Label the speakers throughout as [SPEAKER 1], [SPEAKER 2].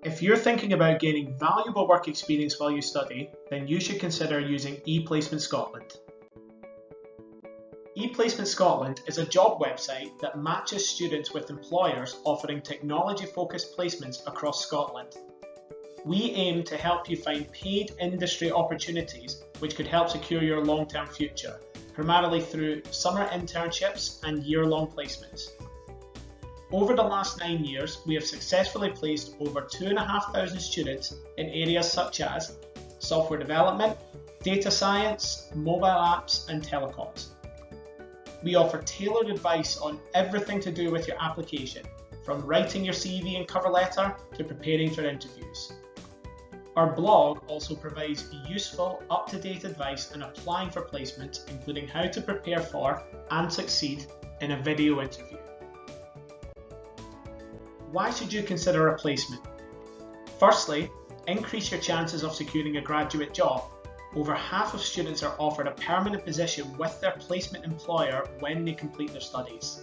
[SPEAKER 1] If you're thinking about gaining valuable work experience while you study, then you should consider using ePlacement Scotland. ePlacement Scotland is a job website that matches students with employers offering technology-focused placements across Scotland. We aim to help you find paid industry opportunities which could help secure your long-term future, primarily through summer internships and year-long placements. Over the last 9 years, we have successfully placed over 2,500 students in areas such as software development, data science, mobile apps, and telecoms. We offer tailored advice on everything to do with your application, from writing your CV and cover letter to preparing for interviews. Our blog also provides useful, up-to-date advice on applying for placement, including how to prepare for and succeed in a video interview. Why should you consider a placement? Firstly, increase your chances of securing a graduate job. Over half of students are offered a permanent position with their placement employer when they complete their studies.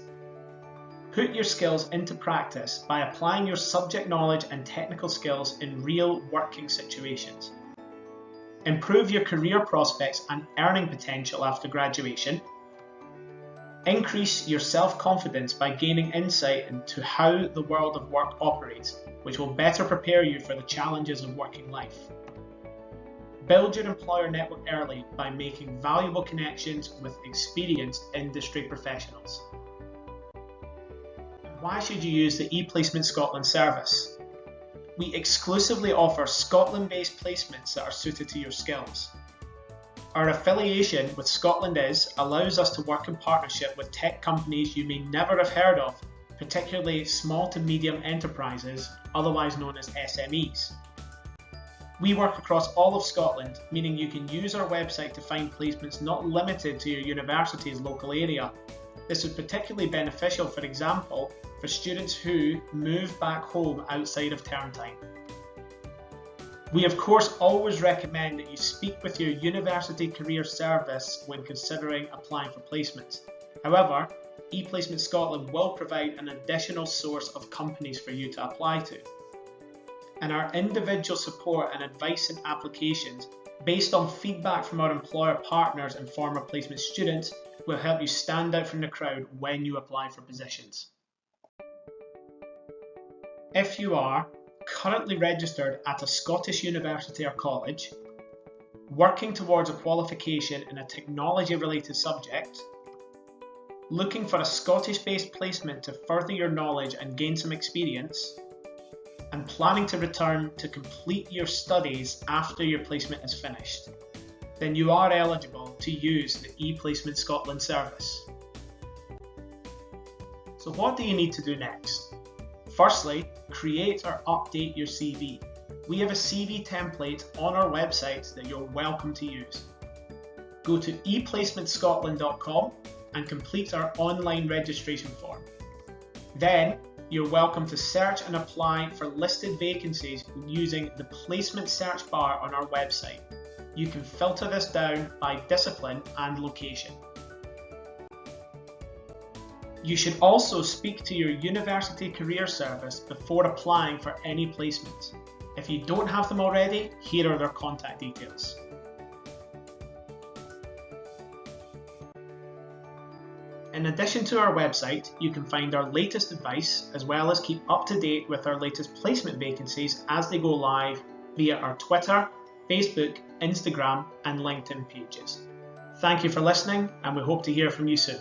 [SPEAKER 1] Put your skills into practice by applying your subject knowledge and technical skills in real working situations. Improve your career prospects and earning potential after graduation. Increase your self-confidence by gaining insight into how the world of work operates, which will better prepare you for the challenges of working life. Build your employer network early by making valuable connections with experienced industry professionals. Why should you use the ePlacement Scotland service? We exclusively offer Scotland-based placements that are suited to your skills. Our affiliation with Scotland Is allows us to work in partnership with tech companies you may never have heard of, particularly small to medium enterprises, otherwise known as SMEs. We work across all of Scotland, meaning you can use our website to find placements not limited to your university's local area. This is particularly beneficial, for example, for students who move back home outside of term time. We of course always recommend that you speak with your university career service when considering applying for placements. However, ePlacement Scotland will provide an additional source of companies for you to apply to. And our individual support and advice in applications based on feedback from our employer partners and former placement students will help you stand out from the crowd when you apply for positions. If you are currently registered at a Scottish university or college, working towards a qualification in a technology-related subject, looking for a Scottish-based placement to further your knowledge and gain some experience, and planning to return to complete your studies after your placement is finished, then you are eligible to use the ePlacement Scotland service. So what do you need to do next? Firstly, create or update your CV. We have a CV template on our website that you're welcome to use. Go to ePlacementScotland.com and complete our online registration form. Then, you're welcome to search and apply for listed vacancies using the placement search bar on our website. You can filter this down by discipline and location. You should also speak to your university career service before applying for any placements. If you don't have them already, here are their contact details. In addition to our website, you can find our latest advice as well as keep up to date with our latest placement vacancies as they go live via our Twitter, Facebook, Instagram and LinkedIn pages. Thank you for listening, and we hope to hear from you soon.